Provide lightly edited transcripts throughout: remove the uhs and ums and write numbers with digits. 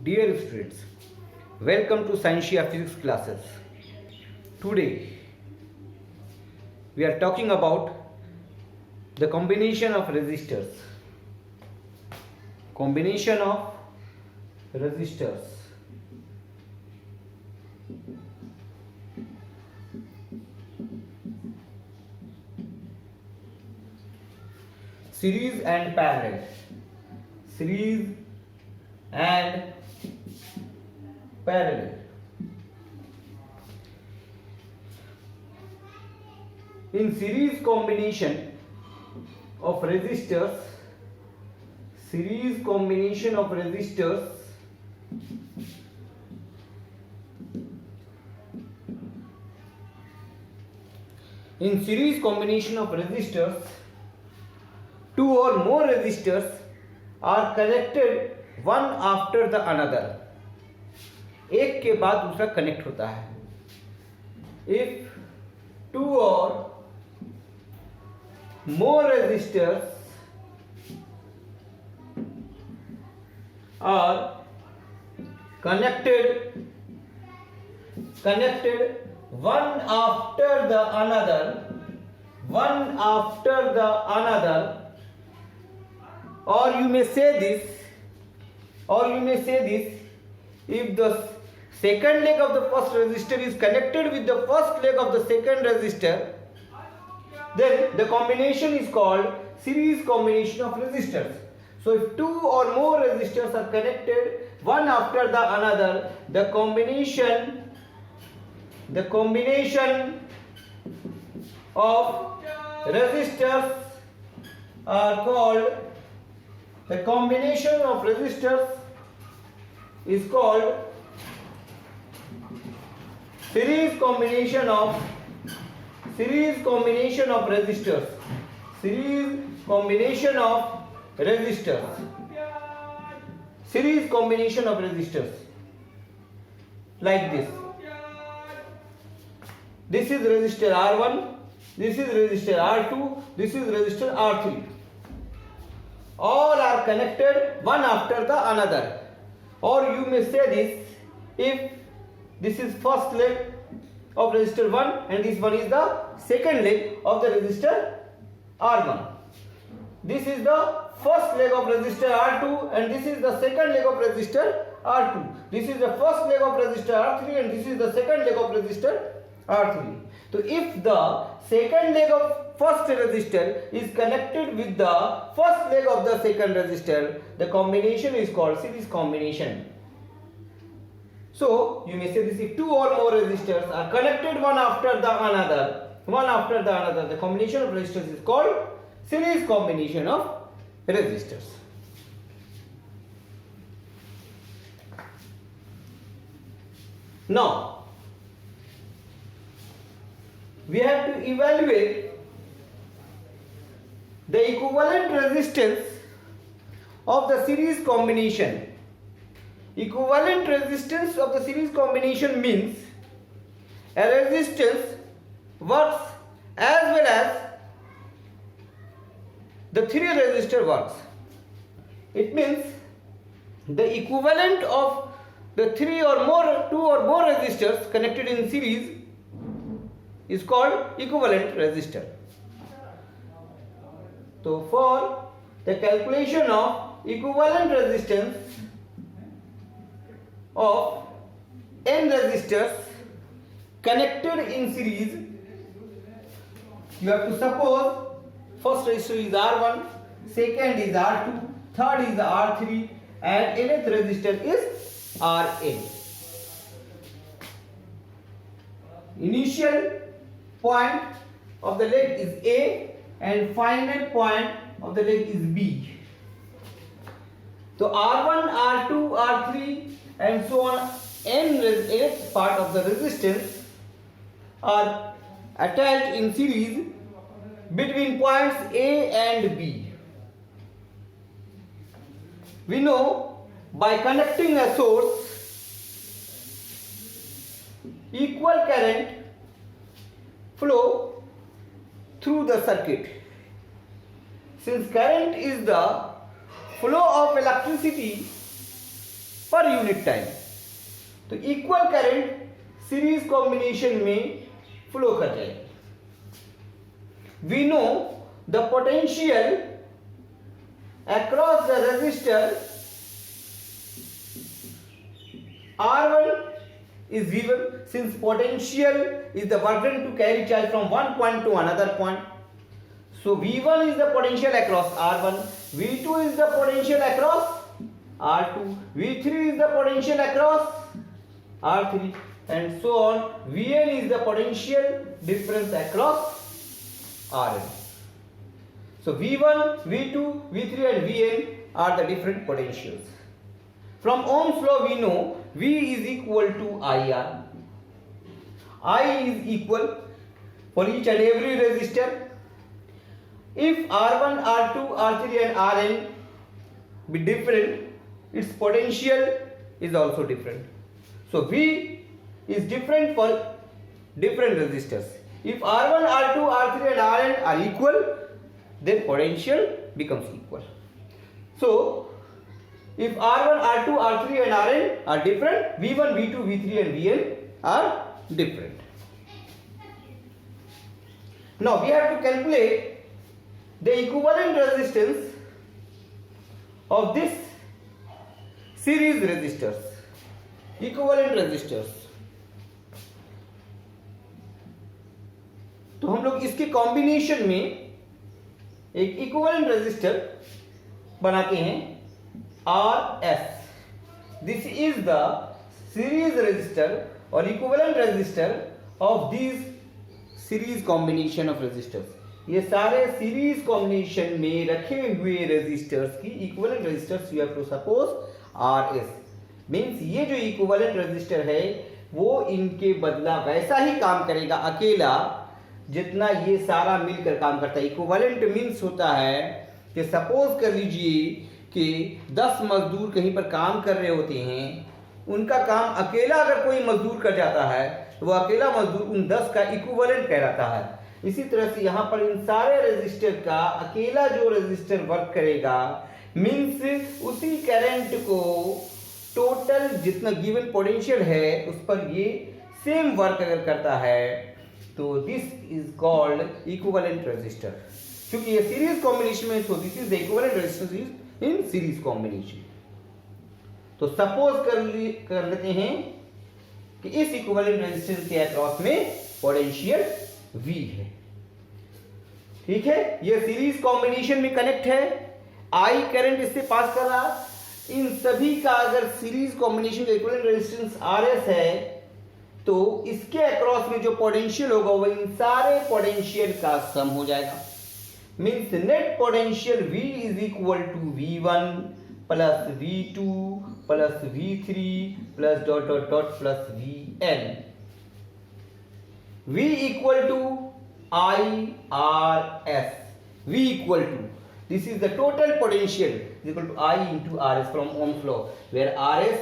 Dear students, welcome to Scientia Physics classes. Today we are talking about the combination of resistors. Combination of resistors. Series and parallel. Series and parallel. In series combination of resistors, two or more resistors are connected one after the another. एक के बाद दूसरा connect होता है. If two or more resistors are connected one after the another, or you may say this, if the second leg of the first resistor is connected with the first leg of the second resistor, then the combination is called series combination of resistors. So if two or more resistors are connected one after the another, the combination of resistors are called, is called series combination of resistors. Series combination of resistors. Like this. This is resistor R1, this is resistor R2, this is resistor R3. All are connected one after the another. Or you may say this, if this is first leg of resistor 1 and this one is the second leg of the resistor R1. This is the first leg of resistor R2 and this is the second leg of resistor R2. This is the first leg of resistor R3 and this is the second leg of resistor R3. So if the second leg of first resistor is connected with the first leg of the second resistor, the combination is called series combination. So you may say this, if two or more resistors are connected one after the another, the combination of resistors is called series combination of resistors. Now we have to evaluate the equivalent resistance of the series combination. Equivalent resistance of the series combination means a resistance works as well as the three resistor works. It means the equivalent of the two or more resistors connected in series is called equivalent resistor. So for the calculation of equivalent resistance of n resistors connected in series, you have to suppose first resistor is R1, second is R2, third is R3 and nth resistor is Rn. Initial point of the leg is A and final point of the leg is B. So R1, R2, R3 and so on, nth part of the resistance are attached in series between points A and B. We know by connecting a source, equal current flow through the circuit. Since current is the flow of electricity पर unit time. तो equal current series combination में flow कर जाएगी। We know the potential across the resistor R1 is V1, since potential is the work done to carry charge from one point to another point. So V1 is the potential across R1, V2 is the potential across R2, V3 is the potential across R3, and so on. Vn is the potential difference across Rn. So V1, V2, V3 and Vn are the different potentials. From Ohm's law we know V is equal to IR. I is equal for each and every resistor. If R1, R2, R3 and Rn be different, its potential is also different. So V is different for different resistors. If R1, R2, R3 and Rn are equal, then potential becomes equal. So if R1, R2, R3 and Rn are different, V1, V2, V3 and Vn are different. Now we have to calculate the equivalent resistance of this series resistors. Equivalent resistors. तो हम लोग इसके combination में एक equivalent resistor बनाते हैं RS. This is the series resistor or equivalent resistor of these series combination of resistors. ये सारे सीरीज कॉम्बिनेशन में रखे हुए रेजिस्टर्स की equivalent resistors you have to suppose RS. Means ये जो इक्विवेलेंट रेजिस्टर है वो इनके बदला वैसा ही काम करेगा अकेला जितना ये सारा मिलकर काम करता है. इक्विवेलेंट मींस होता है कि सपोज कर लीजिए कि 10 मजदूर कहीं पर काम कर रहे होते हैं, उनका काम अकेला अगर कोई मजदूर कर जाता है तो वो अकेला मजदूर उन 10 का इक्विवेलेंट कहलाता है. इसी तरह से यहाँ पर इन सारे रेजिस्टर का अकेला जो रेजिस्टर वर्क करेगा मींस उसी करंट को टोटल जितना गिवन पोटेंशियल है उस पर ये सेम वर्क अगर करता है तो this is called equivalent resistor. क्योंकि ये सीरीज कॉम्बिनेशन में so this is the equivalent resistor is in series combination. तो सपोज कर लेते हैं कि इस इक्विवेलेंट रेजिस्टेंस के अक्रॉस में पोटेंशियल V है. ठीक है, ये सीरीज कॉम्बिनेशन में कनेक्ट है. I करंट इससे पास कर रहा. इन सभी का अगर सीरीज कॉम्बिनेशन का इक्विवेलेंट रेजिस्टेंस RS है तो इसके अक्रॉस में जो पोटेंशियल होगा वो इन सारे पोटेंशियल का सम हो जाएगा. Means net potential V is equal to V1 plus V2 plus V3 plus dot dot dot plus Vn. V equal to IRS. V equal to, this is the total potential is equal to I into RS from Ohm's law, where RS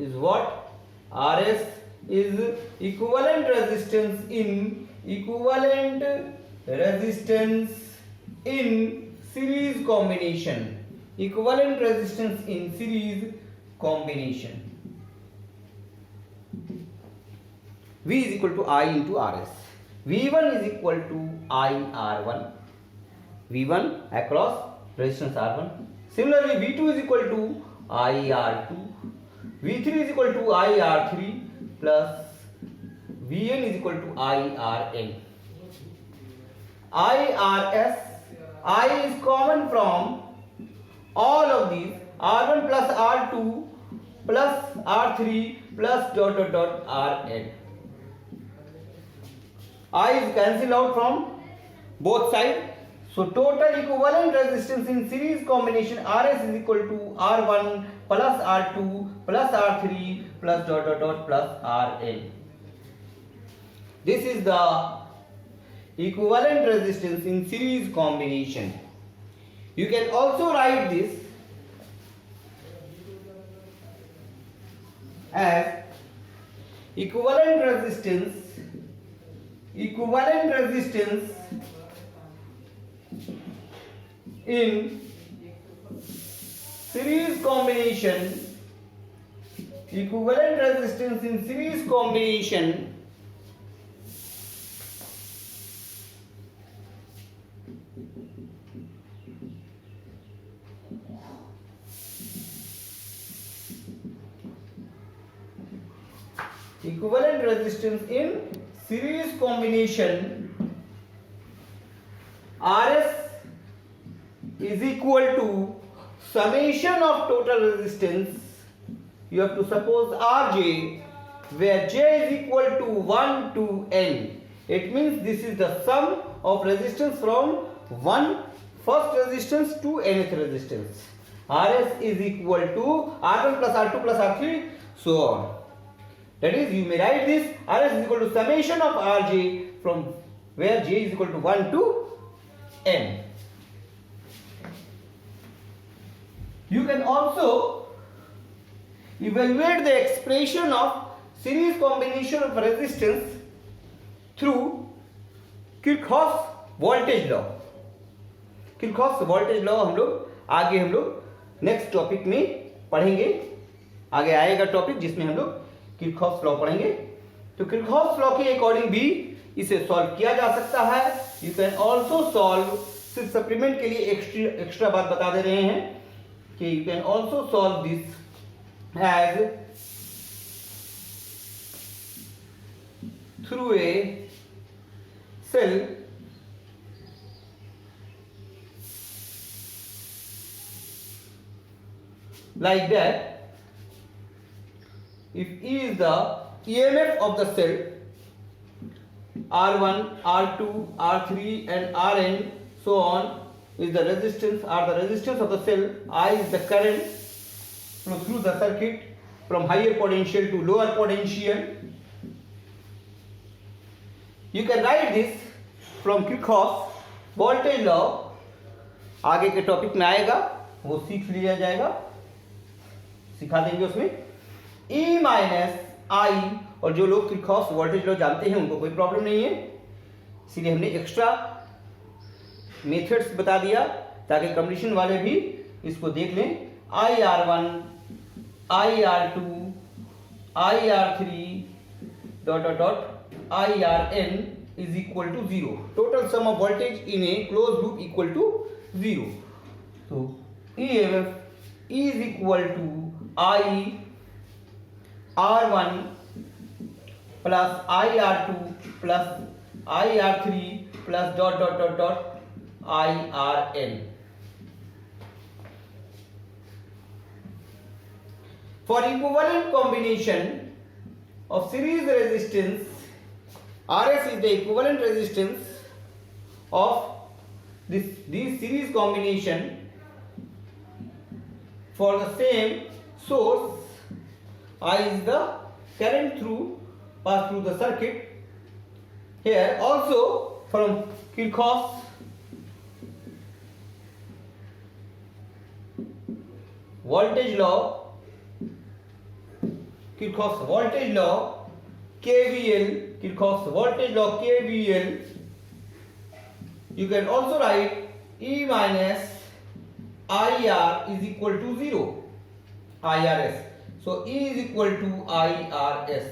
is what? RS is equivalent resistance in series combination. Equivalent resistance in series combination. V is equal to I into RS. V1 is equal to IR1. V1 across resistance R1. Similarly, V2 is equal to IR2. V3 is equal to IR3 plus Vn is equal to IRN. IRS, I is common from all of these, R1 plus R2 plus R3 plus dot dot dot Rn. I is cancelled out from both sides. So total equivalent resistance in series combination RS is equal to R1 plus R2 plus R3 plus dot dot dot plus Rn. This is the equivalent resistance in series combination. You can also write this as equivalent resistance in series combination equivalent resistance in series combination equivalent resistance in series combination RS is equal to summation of total resistance. You have to suppose Rj, where J is equal to 1 to N. It means this is the sum of resistance from first resistance to nth resistance. Rs is equal to R1 plus R2 plus R3, so on. That is, you may write this Rs is equal to summation of Rj from where J is equal to 1 to N. You can also evaluate the expression of series combination of resistance through Kirchhoff's voltage law. Kirchhoff's voltage law हम लोग next topic में पढ़ेंगे. आगे आएगा topic जिसमें हम लोग Kirchhoff's law पढ़ेंगे. तो किरचॉफ्स लॉ के अकॉर्डिंग भी इसे सॉल्व किया जा सकता है. यू कैन ऑल्सो सॉल्व, सिर्फ सप्लीमेंट के लिए एक्स्ट्रा बात बता दे रहे हैं कि you can also solve this as through a cell like that. If E is the EMF of the cell, R1, R2, R3 and Rn so on is the resistance of the cell. I is the current flow through the circuit from higher potential to lower potential. You can write this from Kirchhoff's voltage law. आगे के topic में आएगा, वो सीख लिया जाएगा, सिखा देंगे उसमें. E माइनस आई, और जो लोग किरचॉफ्स वोल्टेज लॉ जानते हैं उनको कोई प्रॉब्लम नहीं है, इसीलिए हमने एक्स्ट्रा मेथड्स बता दिया ताकि कंपटीशन वाले भी इसको देख लें. I R one, I R two, I R three dot dot dot I R N is equal to 0. Total sum of voltage in a close loop equal to 0. तो EMF is equal to I R1 plus IR2 plus IR3 plus dot dot dot dot IRN. For equivalent combination of series resistance, RS is the equivalent resistance of this series combination for the same source. I is the current pass through the circuit. Here also from Kirchhoff's voltage law, KVL, Kirchhoff's voltage law KVL, you can also write E minus IR is equal to 0, IRS. So E is equal to IRS.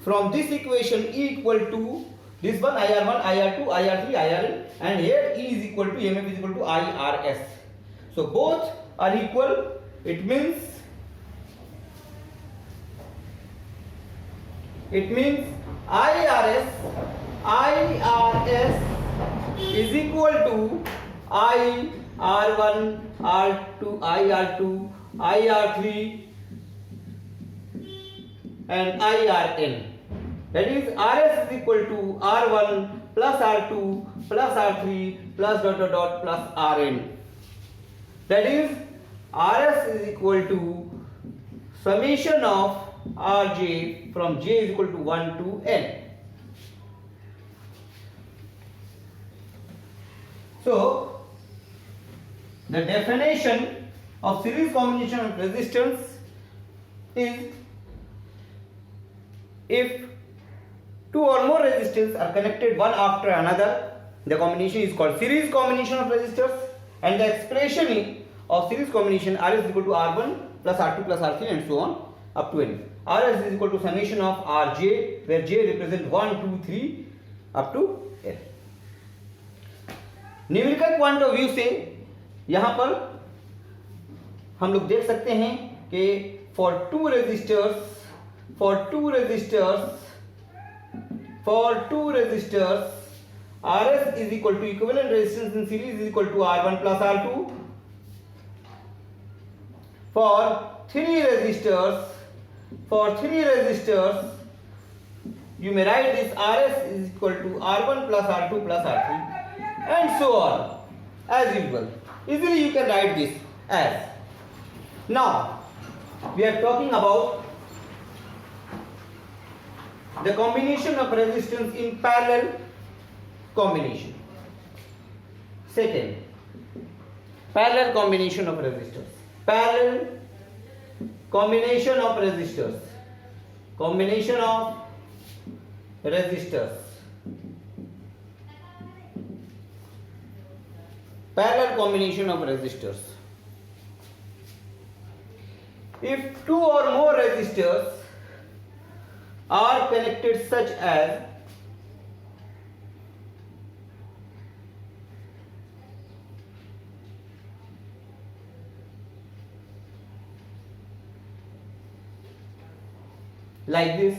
From this equation E equal to this one IR1, IR2, IR3, IRN, and here E is equal to EMF is equal to IRS. So both are equal. It means IRS is equal to I R1, R2, IR2, IR3 and IRN. That is RS is equal to R1 plus R2 plus R3 plus dot dot dot plus Rn. That is RS is equal to summation of Rj from J is equal to 1 to N. So the definition of series combination of resistance is if two or more resistors are connected one after another, the combination is called series combination of resistors, and the expression of series combination R is equal to R1 plus R2 plus R3 and so on up to N. Rs is equal to summation of Rj, where J represent 1, 2, 3 up to N. Numerical point of view से यहां पर हम लोग देख सकते हैं कि for two resistors Rs is equal to equivalent resistance in series is equal to R1 plus R2. For three resistors, you may write this Rs is equal to R1 plus R2 plus R3 and so on as usual. Easily you can write this as. Now we are talking about the combination of resistance in parallel combination. Second, parallel combination of resistors. Parallel combination of resistors. Combination of resistors. Parallel combination of resistors. If two or more resistors are connected such as like this,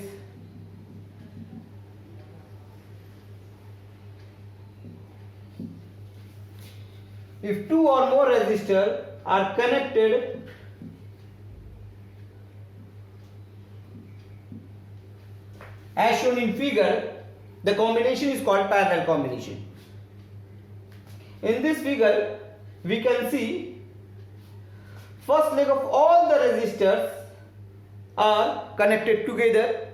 if two or more resistors are connected as shown in figure, the combination is called parallel combination. In this figure we can see first leg of all the resistors are connected together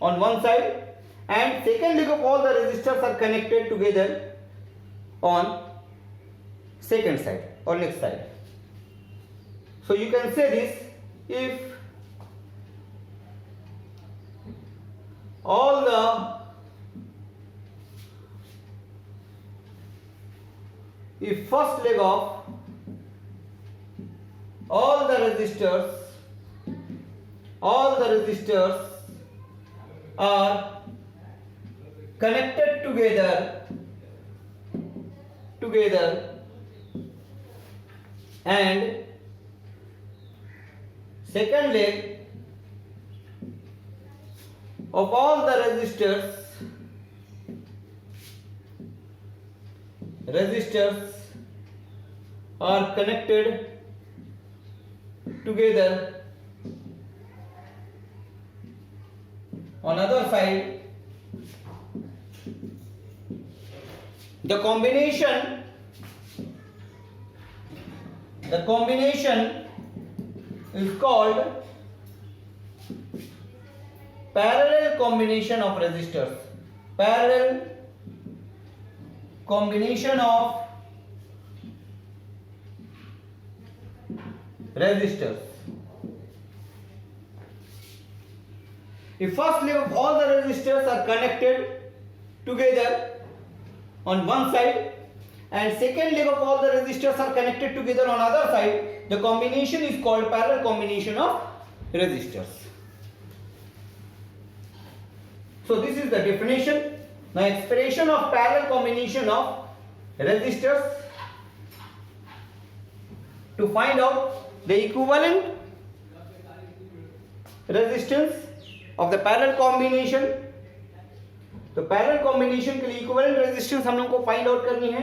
on one side and second leg of all the resistors are connected together on second side or next side. So you can say this: if first leg of all the resistors are connected together and second leg of all the resistors are connected together on other side, the combination is called parallel combination of resistors. Parallel combination of resistors. If first leg of all the resistors are connected together on one side and second leg of all the resistors are connected together on other side, the combination is called parallel combination of resistors. So this is the definition. Now expression of parallel combination of resistors. To find out the equivalent resistance of the parallel combination, तो parallel combination के लिए equivalent resistance हम लोग को find out करनी है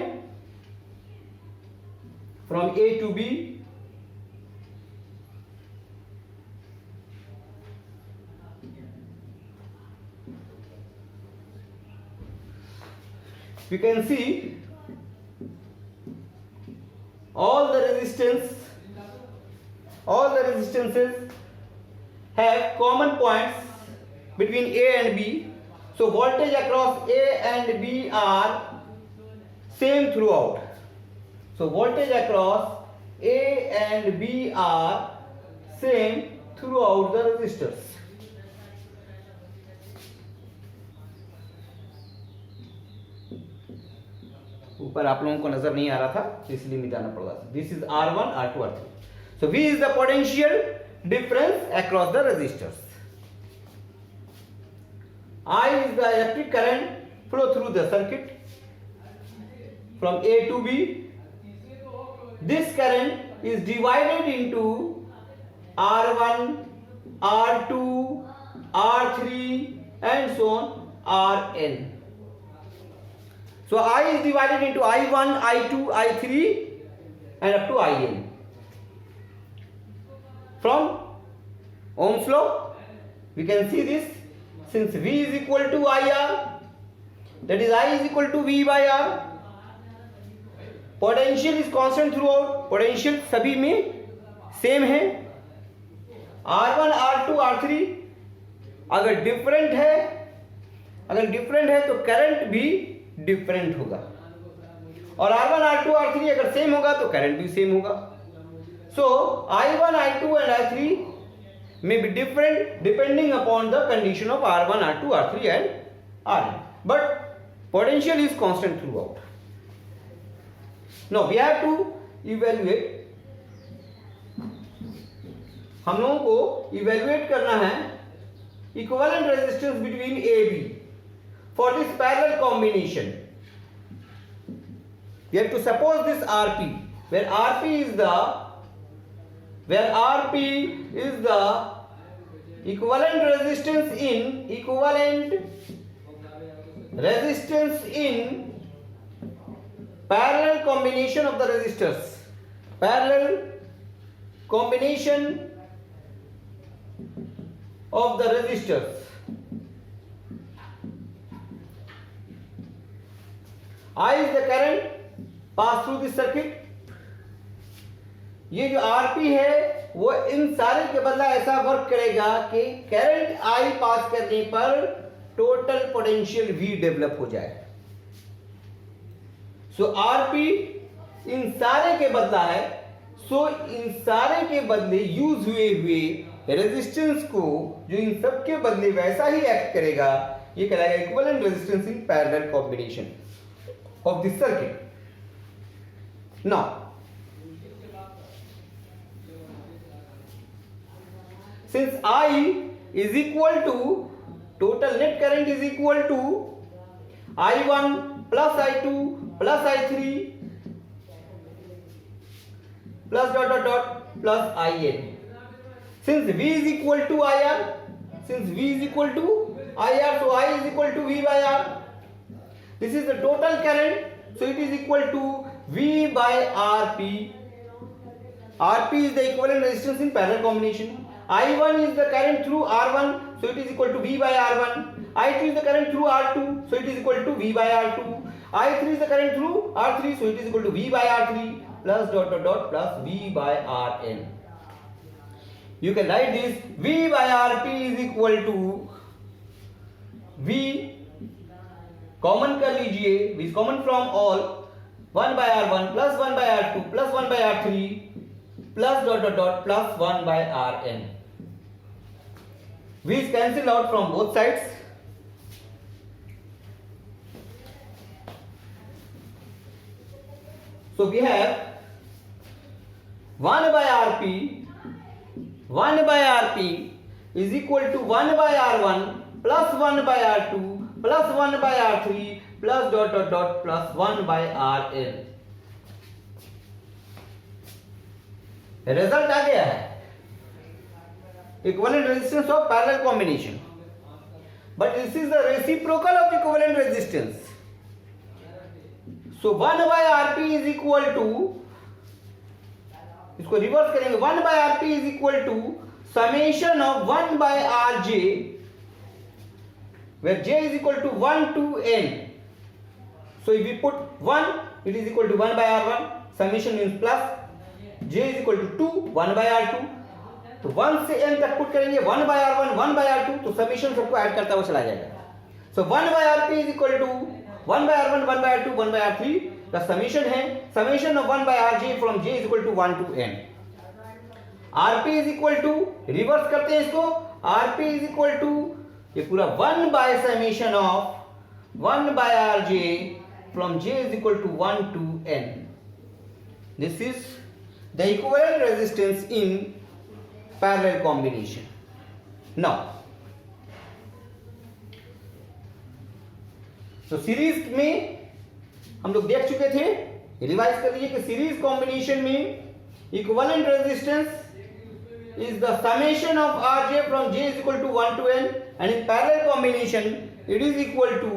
from A to B. You can see all the resistances have common points between A and B. So voltage across A and B are same throughout. So voltage across A and B are same throughout the resistors. ऊपर आप लोगों को नजर नहीं आ रहा था इसलिए मिटाना पड़ रहा था. This is R1, R2, R3. So V is the potential difference across the resistors. I is the electric current flow through the circuit from A to B. This current is divided into R1, R2, R3 and so on, Rn. So I is divided into I1, I2, I3 and up to In. From Ohm's law, we can see this. Since V is equal to IR, that is I is equal to V by R. Potential is constant through out, potential सभी में same है. R1, R2, R3 अगर different है तो current भी different होगा, और R1, R2, R3 अगर सेम होगा तो करंट भी सेम होगा. सो I1, I2 and I3 may be different depending upon the condition of R1, R2, R3 and Rn, but potential is constant throughout. Now we have to evaluate, हम लोगों को evaluate करना है equivalent resistance between AB for this parallel combination. We have to suppose this RP, where RP is the equivalent resistance in parallel combination of the resistors. Parallel combination of the resistors. I is the current pass through this circuit. ये जो RP है वो इन सारे के बदला ऐसा work करेगा कि करंट I पास करने पर टोटल पोटेंशियल V डेवलप हो जाए. सो RP इन सारे के बदला है, सो इन सारे के बदले यूज हुए रेजिस्टेंस को जो इन सब के बदले वैसा ही एक्ट करेगा, ये कहलाएगा equivalent resistance in parallel combination of this circuit. Now since I is equal to total net current is equal to I1 plus I2 plus I3 plus plus IN. Since V is equal to IR, so I is equal to V by R. This is the total current, so it is equal to V by RP. RP is the equivalent resistance in parallel combination. I1 is the current through R1, so it is equal to V by R1. I2 is the current through R2, so it is equal to V by R2. I3 is the current through R3, so it is equal to V by R3 plus plus V by Rn. You can write this V by Rp is equal to V, common कर लीजिए, V is common from all, 1 by R1 plus 1 by R2 plus 1 by R3 plus plus 1 by Rn. V is cancelled out from both sides. So we have 1 by Rp is equal to 1 by R1 plus 1 by R2 plus 1 by R3 plus plus 1 by Rn. Result आ गया है, equivalent resistance of parallel combination, but this is the reciprocal of equivalent resistance. So 1 by Rp is equal to, इसको reverse करेंगे, 1 by Rp is equal to summation of 1 by Rj, where j is equal to 1 to n. So if we put 1, it is equal to 1 by R1, summation means plus, j is equal to 2, 1 by R2. तो 1 से n तक put करेंगे, 1 by R1, 1 by R2, तो summation सबको add करता हुआ चला जाएगा. So 1 by Rp is equal to 1 by R1, 1 by R2, 1 by R3 का समेशन है, summation of 1 by Rj from j is equal to 1 to n. Rp is equal to, reverse करते हैं इसको, Rp is equal to ये पूरा 1 by summation of 1 by Rj from j is equal to 1 to n. This is the equivalent resistance in parallel combination. Now, तो series में हम लोग देख चुके थे, रिवाइज कर लीजिए कि सीरीज कॉम्बिनेशन में equivalent resistance is the summation of Rj from J is equal to 1 to n, and in parallel combination it is equal to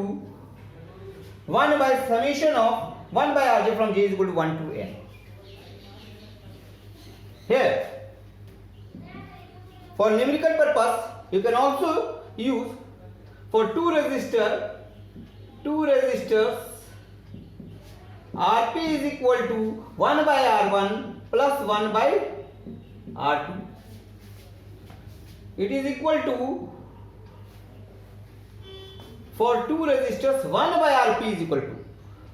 1 by summation of 1 by Rj from J is equal to 1 to n. Here, for numerical purpose, you can also use for two resistors Rp is equal to 1 by R1 plus 1 by R2. It is equal to, for two resistors, 1 by Rp is equal to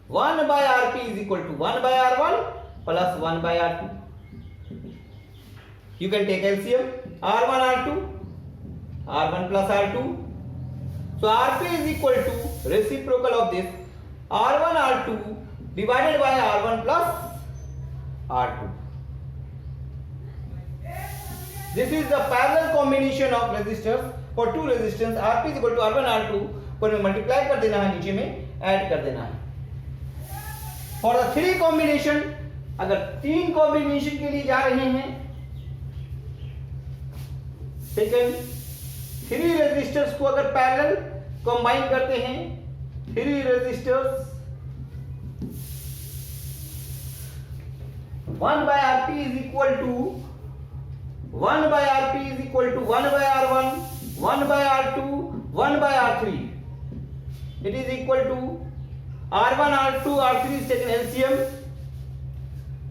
1 by Rp is equal to 1 by R1 plus 1 by R2. You can take LCM, R1 R2, R1 plus R2. So Rp is equal to reciprocal of this R1 R2 divided by R1 plus R2. This is the parallel combination of resistors for two resistors. Rp is equal to R1 R2 को multiply कर देना है, नीचे में add कर देना है. For the three combination, अगर तीन कॉम्बिनेशन के लिए जा रहे हैं, सेकंड थ्री रेजिस्टर्स को अगर पैरेलल कंबाइन करते हैं, three resistors 1 by Rp is equal to 1 by Rp is equal to 1 by R1, 1 by R2, 1 by R3. It is equal to R1, R2, R3 is taken LCM.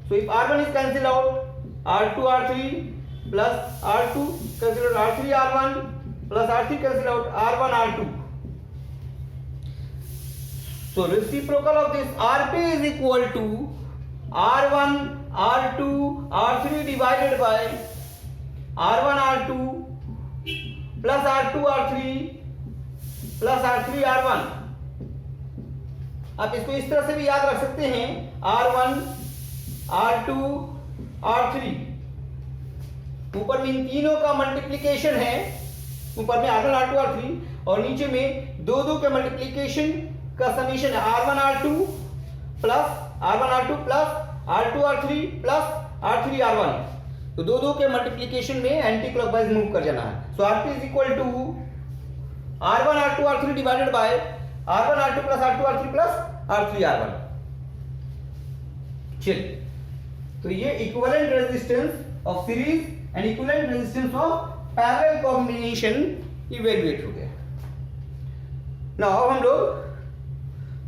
So if R1 is cancelled out, R2, R3 plus R2 cancelled out, R3, R1 plus R3 cancelled out, R1, R2. So reciprocal of this Rp is equal to R1, R2, R3 divided by R1 R2 plus R2 R3 plus R3 R1. आप इसको इस तरह से भी याद रख सकते हैं, R1 R2 R3, ऊपर में इन तीनों का मल्टीप्लिकेशन है, ऊपर में R1 R2 R3 और नीचे में दो के मल्टीप्लिकेशन का समीशन है, R1 R2 plus R1 R2 plus R2 R3 plus R3 R1. तो दो के मल्टीप्लिकेशन में एंटी क्लॉकवाइज मूव कर जाना है. So Rp is equal to R1 R2 R3 divided by R1 R2 plus R2 R3 plus R3 R1. चलिए, तो ये equivalent resistance of series and equivalent resistance of parallel combination evaluate हो गया. Now हम लोग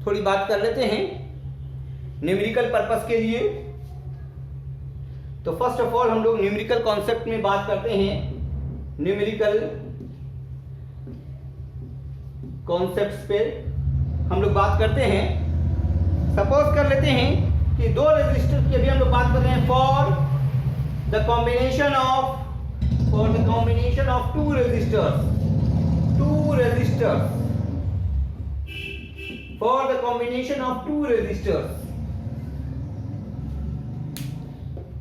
थोड़ी बात कर लेते हैं न्यूमेरिकल पर्पस के लिए. तो फर्स्ट ऑफ ऑल हम लोग न्यूमेरिकल कॉन्सेप्ट में बात करते हैं. न्यूमेरिकल कॉन्सेप्ट्स पे हम लोग बात करते हैं. सपोज कर लेते हैं कि दो रेजिस्टर की अभी हम लोग बात कर रहे हैं for the combination of two resistors for the combination of two resistors.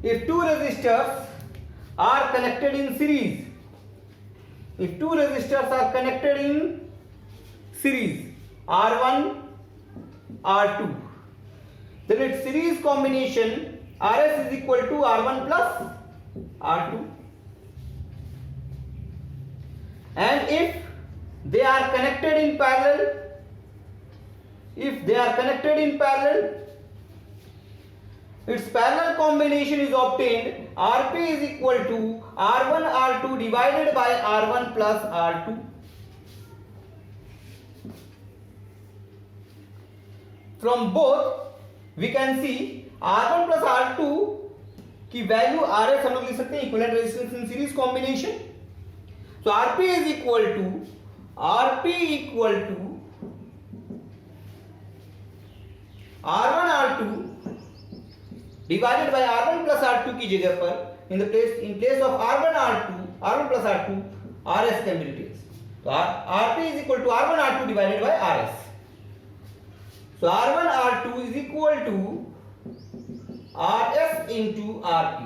If two resistors are connected in series, R1 R2, then its series combination RS is equal to R1 plus R2. And if they are connected in parallel, its parallel combination is obtained. Rp is equal to R1 R2 divided by R1 plus R2. From both we can see R1 plus R2 की value RS हम लोग लिख सकते हैं equivalent resistance in series combination. So Rp is equal to R1 R2 divided by R1 plus R2 की जगह पर in place of R1 plus R2 RS can be written. So Rp is equal to R1 R2 divided by RS. So R1 R2 is equal to RS into Rp.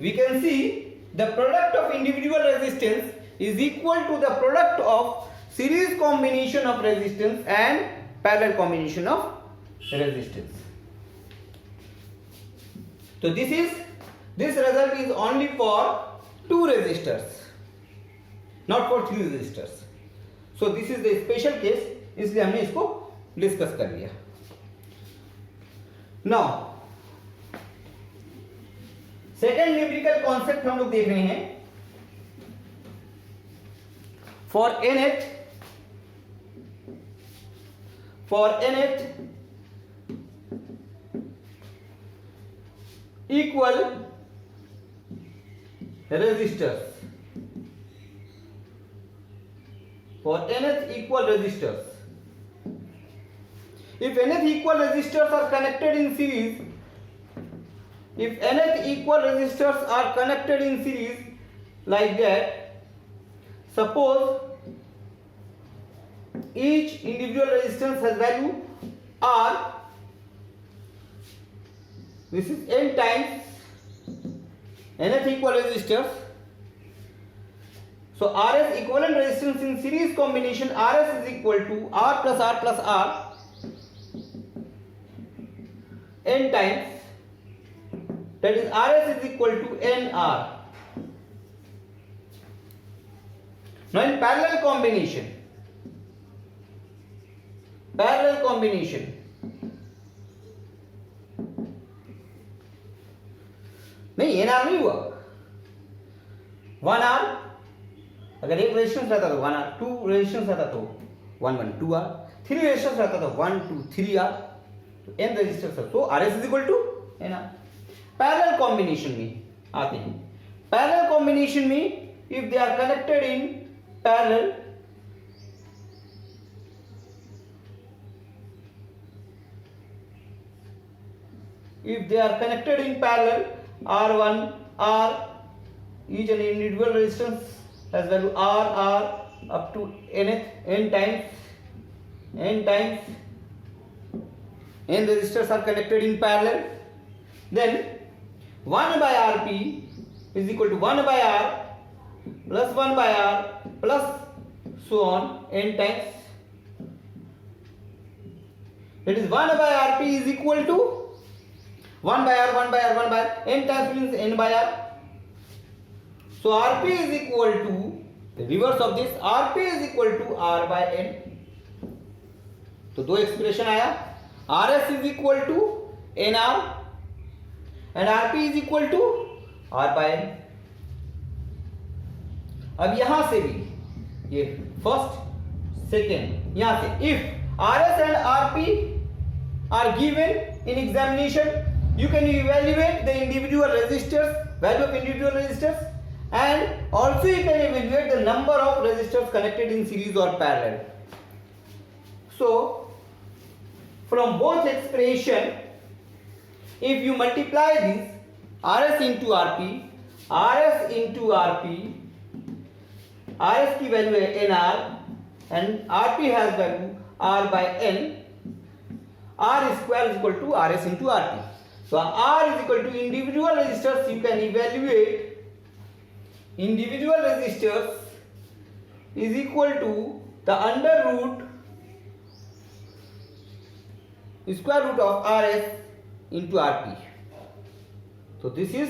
we can see the product of individual resistance is equal to the product of series combination of resistance and parallel combination of resistance. So this result is only for 2 resistors, not for 3 resistors. So this is the special case, इसलिए हमने इसको discuss कर लिया. Now second numerical concept हम लोग देख रहे हैं. For nth equal resistors. For nth equal resistors. If nth equal resistors are connected in series, like that, suppose each individual resistance has value R. This is n times nth equal resistors. So RS equivalent resistance in series combination, RS is equal to R plus R plus R n times, that is RS is equal to NR. Now in parallel combination नहीं NR नहीं हुआ. 1R अगर एक resistance रहता तो 1R, 2 resistance रहता तो 1 1 2R, 3 resistance रहता तो 1 2 3R, तो n रेजिस्टेंस है तो RS is equal to NR. Parallel combination में आते हैं. पैरेलल कॉम्बिनेशन में if they are connected in parallel, R1 R, each and individual resistance has value R up to n times n resistors are connected in parallel, then 1 by Rp is equal to 1 by R plus 1 by R plus so on n times. That is 1 by Rp is equal to 1 by R n times means n by R. So Rp is equal to, the reverse of this, Rp is equal to R by n. तो दो expression आया. Rs is equal to NR and Rp is equal to R by n. अब यहां से भी ये first second, यहां से if Rs and Rp are given in examination, you can evaluate the individual resistors, value of individual resistors, and also you can evaluate the number of resistors connected in series or parallel. So from both expression, if you multiply this Rs into Rp, Rs की value है NR and Rp has value R by n, R square is equal to Rs into Rp. So R is equal to individual resistors, you can evaluate individual resistors is equal to the under root square root of Rs into Rp. So this is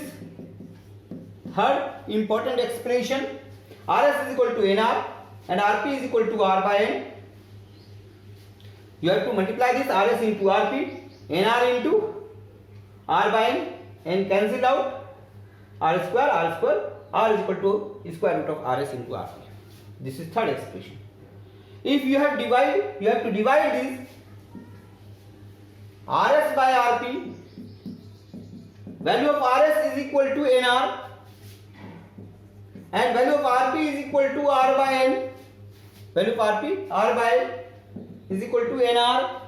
third important expression. Rs is equal to NR and Rp is equal to R by n. You have to multiply this Rs into Rp, NR into R by n cancel out, R square, R is equal to square root of Rs into Rp. This is third expression. If you have to divide this Rs by Rp, value of Rs is equal to NR and value of Rp is equal to R by n. Value of Rp, R by n is equal to NR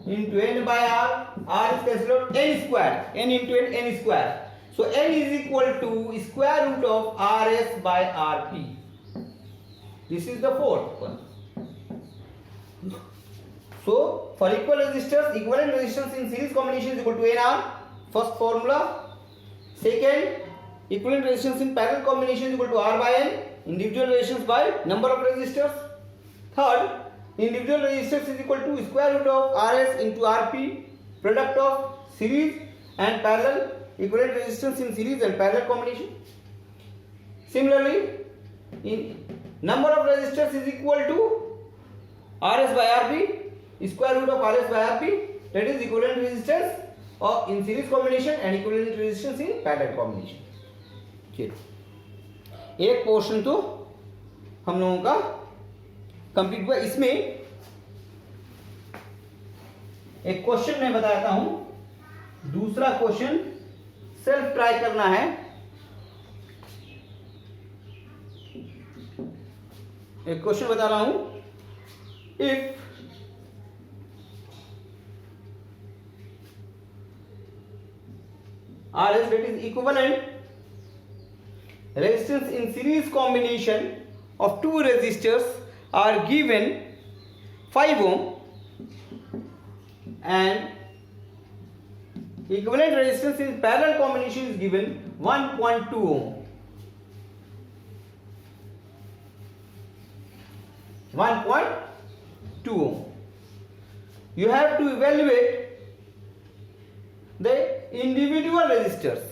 into n by R. R is cancelled out, n square, n into n square. So n is equal to square root of Rs by Rp. This is the fourth one. So for equal resistors, equivalent resistance in series combination is equal to NR. First formula. Second, equivalent resistance in parallel combination is equal to R by N, individual resistance by number of resistors. Third, individual resistance is equal to square root of Rs into Rp, product of series and parallel, equivalent resistance in series and parallel combination. Similarly, in number of resistors is equal to Rs by Rp, square root of Rs by Rp, that is equivalent resistance or in series combination and equivalent resistance in parallel combination. ठीक, एक portion तो हम लोगों का complete हुआ. इसमें एक question मैं बताता हूं. दूसरा क्वेश्चन सेल्फ ट्राई करना है. एक क्वेश्चन बता रहा हूं. If Rs, that is equivalent resistance in series combination of two resistors are given 5 ohm and equivalent resistance in parallel combination is given 1.2 ohm. 1.2 ohm. You have to evaluate the individual resistors.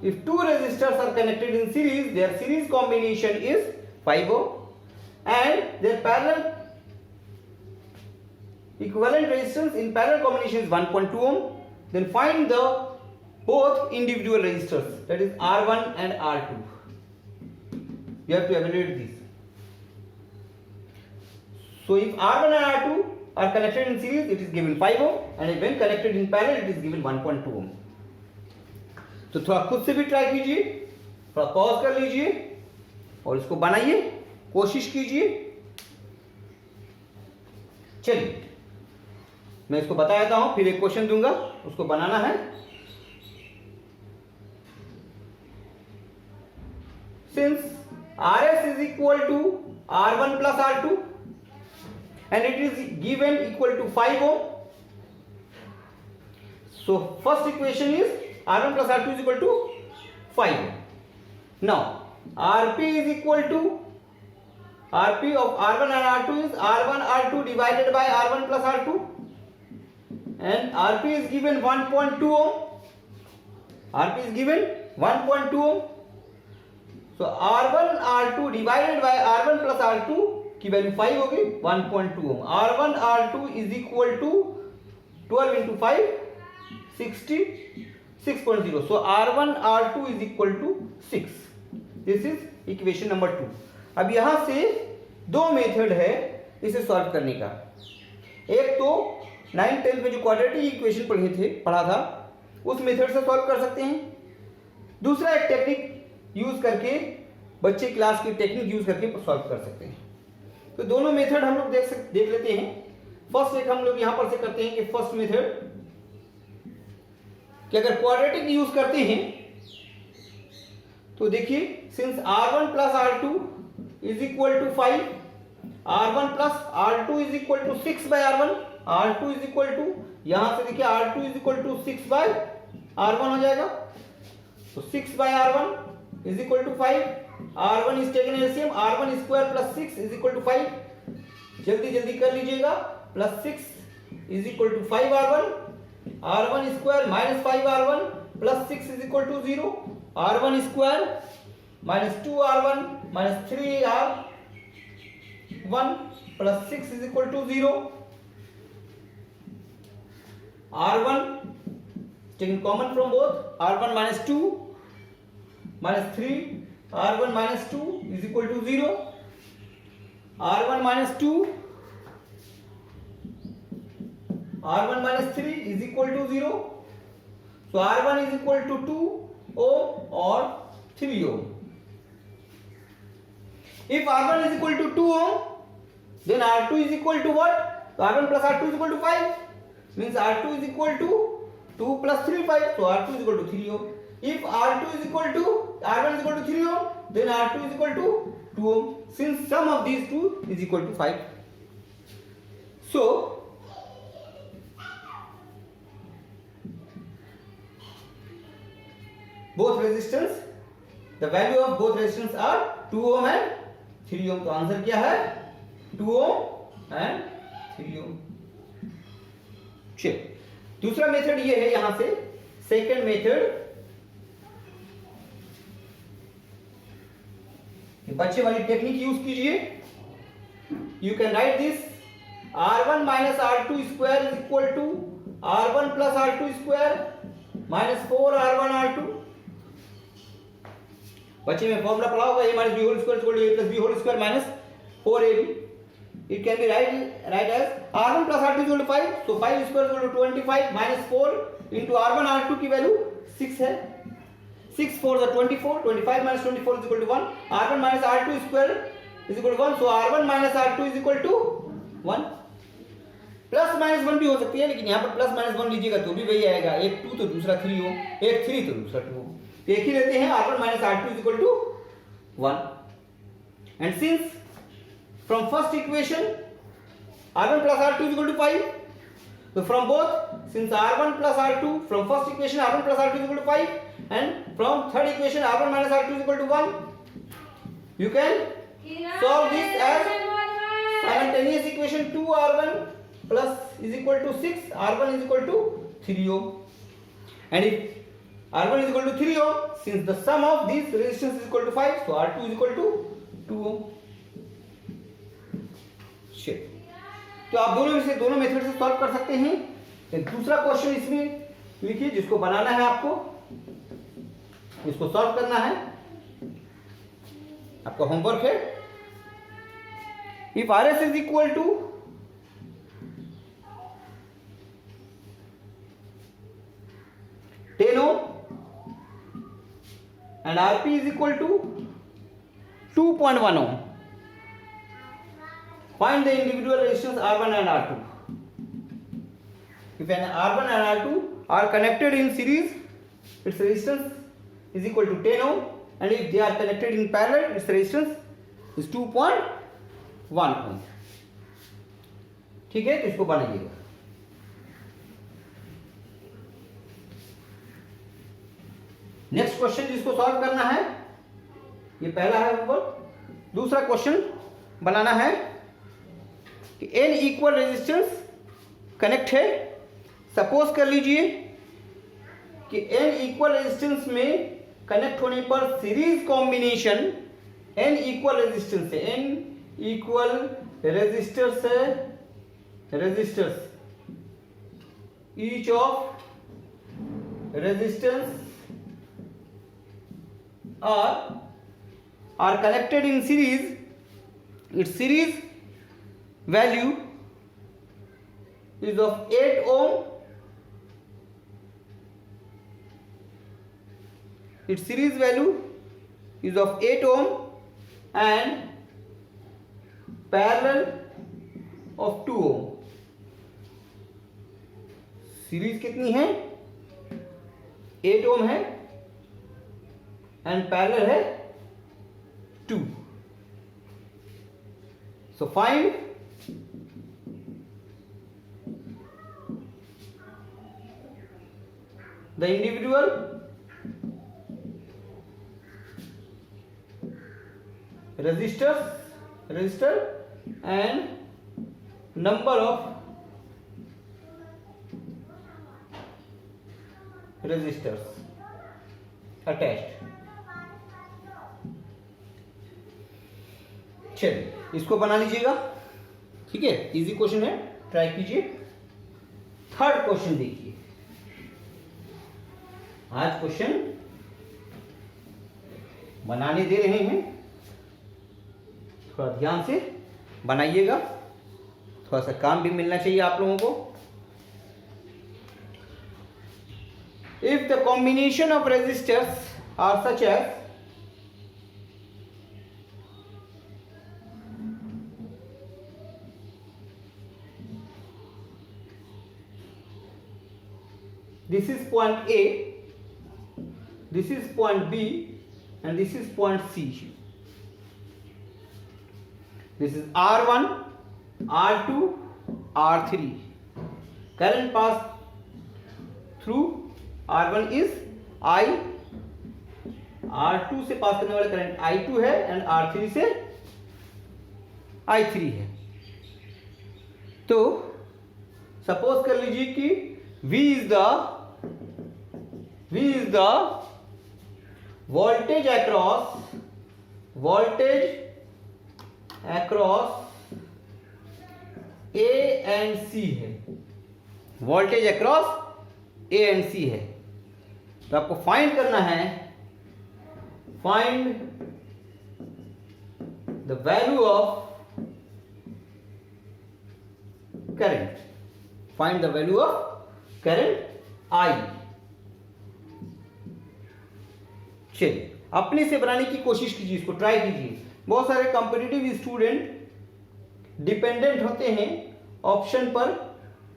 If two resistors are connected in series, their series combination is 5 ohm and their parallel equivalent resistance in parallel combination is 1.2 ohm. Then find the both individual resistors, that is R1 and R2. You have to evaluate these. So if R1 and R2 are connected in series, it is given 5 ohm and when connected in parallel, it is given 1.2 ohm. तो थोड़ा खुद से भी try कीजिए, थोड़ा pause कर लीजिए और इसको बनाइए, कोशिश कीजिए. चलिए मैं इसको बता देता हूं, फिर एक क्वेश्चन दूंगा, उसको बनाना है. Since Rs is equal to R1 plus R2 and it is given equal to 5 ohm, so first equation is R1 plus R2 is equal to 5. Now Rp is equal to Rp of R1 and R2 is R1 R2 divided by R1 plus R2 and Rp is given 1.2 ohm. Rp is given 1.2 ohm. So R1 R2 divided by R1 plus R2 की value 5 होगी 1.2 ohm. R1 R2 is equal to 12 into 5 66.0. So R1 R2 is equal to 6. This is equation number 2. अब यहां से दो method है इसे solve करने का. एक तो 9th 10th में जो क्वाड्रेटिक इक्वेशन पढ़ा था उस मेथड से सॉल्व कर सकते हैं. दूसरा एक टेक्निक यूज करके, बच्चे क्लास की टेक्निक यूज करके सॉल्व कर सकते हैं. तो दोनों मेथड हम लोग देख लेते हैं. फर्स्ट एक हम लोग यहां पर से करते हैं कि फर्स्ट मेथड कि अगर क्वाड्रेटिक यूज करते हैं तो देखिए, since R1 plus R2 is equal to 5, R1 plus R2 is equal to 6 by R1, R2 is equal to, यहां से देखिए R2 is equal to 6 by R1 हो जाएगा. तो 6 by R1 is equal to 5. R1 इज taken LCM, R1 square plus 6 is equal to 5. जल्दी जल्दी कर लीजिएगा. Plus 6 is equal to 5 R1, R1 square minus 5 R1 plus 6 is equal to 0. R1 square minus 2 R1 minus 3 R1 plus 6 is equal to 0. R1 taken common from both, R1 minus 2 minus 3, R1 minus 2 is equal to 0. R1 minus 2, R1 minus 3 is equal to 0. So R1 is equal to 2 ohm or 3 ohm. If R1 is equal to 2 ohm, then R2 is equal to what? So R1 plus R2 is equal to 5. Means R2 is equal to 2 plus 3 5. So R2 is equal to 3 ohm. If R2 is equal to R1 is equal to 3 ohm, then R2 is equal to 2 ohm. Since sum of these two is equal to 5. So both resistance, the value of both resistance are 2 ohm and 3 ohm. तो answer क्या है? 2 ohm and 3 ohm. चलिए दूसरा method ये है, यहां से second method, बच्चे वाली टेक्निक यूज कीजिए. You can write this R1 minus R2 square is equal to R1 plus R2 square minus 4 R1 R2. बच्चे में फॉर्मूला पढ़ा होगा, a minus b whole square equal to a plus b whole square minus 4ab. It can be right as R1 plus R2 equal to 5. So 5 square equal to 25 minus 4 into R1 R2 की value 6 है. 6 4 the 24. 25 minus 24 is equal to 1. R1 minus R2 square is equal to 1. So R1 minus R2 is equal to 1. Plus minus 1 भी हो सकती है, लेकिन यहाँ पर plus minus 1 लीजिएगा तो भी वही आएगा. एक 2 तो दूसरा 3 हो, एक 3 तो दूसरा 2 हो. एक ही लेते हैं. R1 minus R2 is equal to 1. And since from first equation R1 plus R2 is equal to 5, so from both, since R1 plus R2, from first equation R1 plus R2 is equal to 5, and from third equation R1 minus R2 is equal to 1, you can solve this as simultaneous equation. 2R1 plus is equal to 6, R1 is equal to 3 ohm, and if R1 is equal to 3 ohm, since the sum of these resistance is equal to 5, so R2 is equal to 2 ohm. तो आप दोनों method से solve कर सकते हैं. दूसरा question इसमें लिखिए जिसको बनाना है, आपको इसको सॉल्व करना है, आपका होमवर्क है. If RS is equal to 10 ohm and RP is equal to 2.1 ohm, find the individual resistance R1 and R2. If an R1 and R2 are connected in series, its resistance is equal to 10 ohm, and if they are connected in parallel, its resistance is 2.1 ohm. ठीक है, तो इसको बनाइएगा. Next question जिसको solve करना है, ये पहला है ऊपर. दूसरा क्वेश्चन बनाना है कि n इक्वल रेजिस्टेंस कनेक्ट है. सपोज कर लीजिए कि n इक्वल रेजिस्टेंस में कनेक्ट होने पर series combination n equal resistance है, n इक्वल रेजिस्टर्स है, resistors each of resistance are connected in series. Its series value is of 8 ohm. Its series value is of 8 ohm and parallel of 2 ohm. Series कितनी है? 8 ohm है and parallel है 2. So find the individual resistor and number of resistors attached. चलिए इसको बना लीजिएगा. ठीक है, इजी क्वेश्चन है, ट्राई कीजिए. थर्ड क्वेश्चन देखिए. आज क्वेश्चन बनाने दे रहे हैं, थोड़ा ध्यान से बनाइएगा, थोड़ा सा काम भी मिलना चाहिए आप लोगों को. If the combination of resistors are such as this is point A, this is point B, and this is point C. This is R1, R2, R3. Current pass through R1 is I, R2 से पास करने वाला current I2 है and R3 से I3 है। तो suppose कर लीजिए कि V is the voltage across A and C है, voltage across A and C है। तो आपको फाइंड करना है, find the value of current, find the value of current I। चलिए अपने से बनाने की कोशिश कीजिए, इसको ट्राई कीजिए। बहुत सारे कॉम्पिटिटिव स्टूडेंट डिपेंडेंट होते हैं ऑप्शन पर,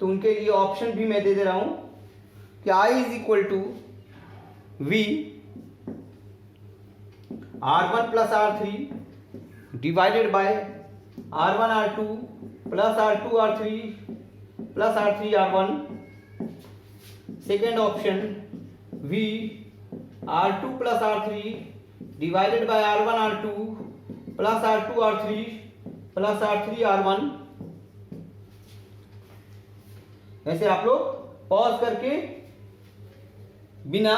तो उनके लिए ऑप्शन भी मैं दे दे रहा हूं कि I is equal to V R1 plus R3 divided by R1 R2 plus R2 R3 plus R3 R1। Second option V R2 plus R3 divided by R1 R2 plus R2 R3 plus R3 R1। ऐसे आप लोग pause करके बिना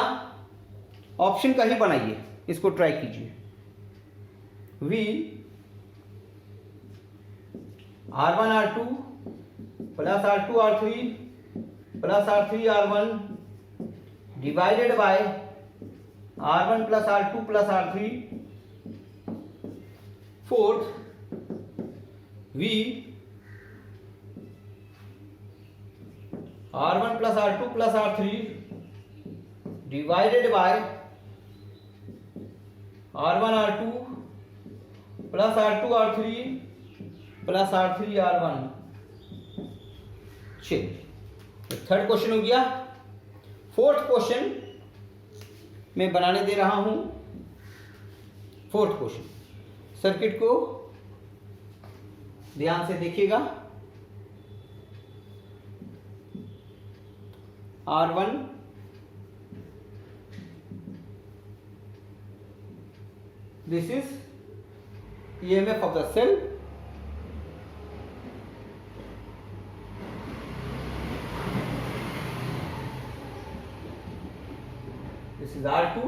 option का ही बनाइए, इसको try कीजिए। V R1 R2 plus R2 R3 plus R3 R1 divided by R1 plus R2 plus R3। Fourth V R1 plus R2 plus R3 divided by R1 R2 plus R2 R3 plus R3 R1। चलिए third question हो गया। Fourth question मैं बनाने दे रहा हूं। Fourth question, circuit को ध्यान से देखिएगा। R1 this is EMF of the cell, this is R2,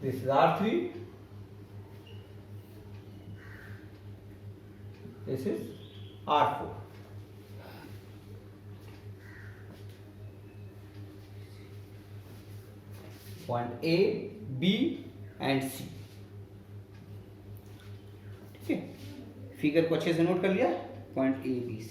this is R3, this is R4। Point A, B and C। ठीक है, फिगर को अच्छे से नोट कर लिया। Point A, B, C।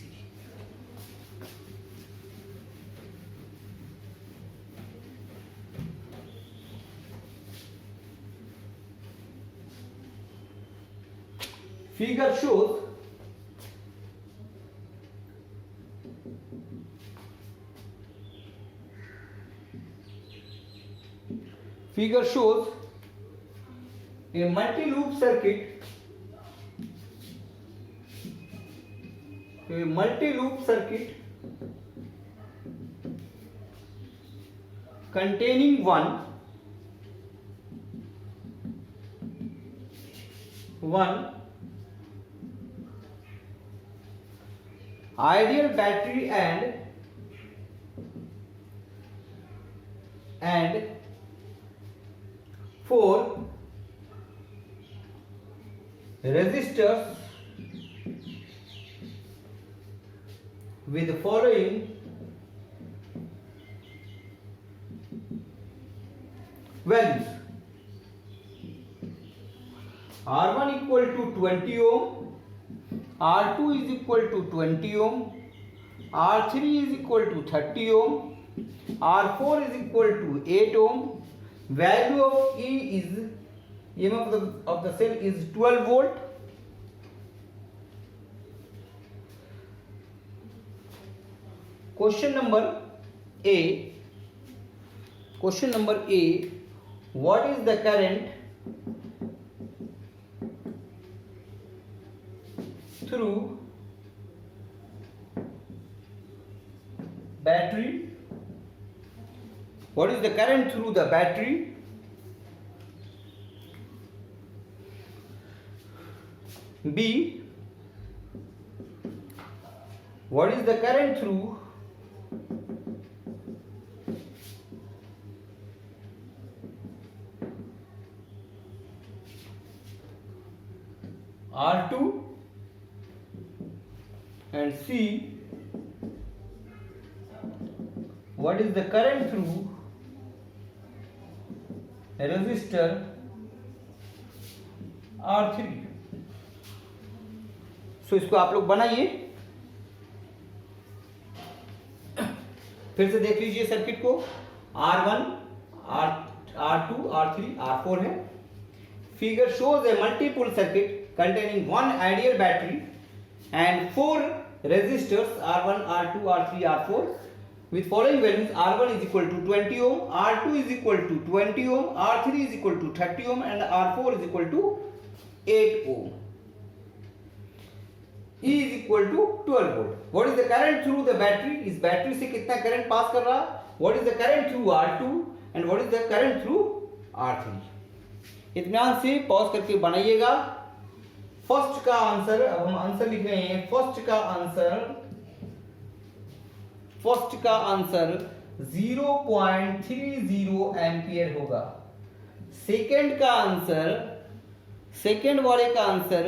Figure shows a multi-loop circuit, containing one ideal battery and 4 resistors with the following values: R1 equal to 20 ohm, R2 is equal to 20 ohm, R3 is equal to 30 ohm, R4 is equal to 8 ohm. Value of E is EMF of the cell is 12 volt. Question number A. What is the current through battery What is the current through the battery? B, what is the current through R2? And C, what is the current through resistor R3? सो इसको आप लोग बनाइए, फिर से देख लीजिए circuit को। R1, R2, R3, R4 है। Figure shows A multiple circuit containing one ideal battery and 4 resistors R1, R2, R3, R4 with following values: R1 is equal to 20 ohm, R2 is equal to 20 ohm, R3 is equal to 30 ohm and R4 is equal to 8 ohm. E is equal to 12 volt. What is the current through the battery? इस battery से कितना current pass कर रहा? What is the current through R2 and what is the current through R3? इत्मीनान से pause करके बनाइएगा। First का आंसर, अब हम आंसर लिख रहे हैं। फर्स्ट का आंसर 0.30 एम्पियर होगा। सेकंड का आंसर, सेकंड वाले का आंसर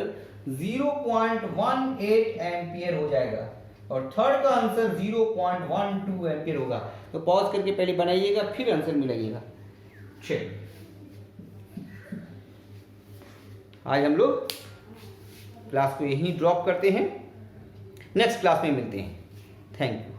0.18 एम्पियर हो जाएगा और थर्ड का आंसर 0.12 एम्पियर होगा। तो पॉज करके पहले बनाइएगा, फिर आंसर मिलाइएगा। चलिए, आज हम लोग क्लास को यहीं ड्रॉप करते हैं, नेक्स्ट क्लास में मिलते हैं। Thank you.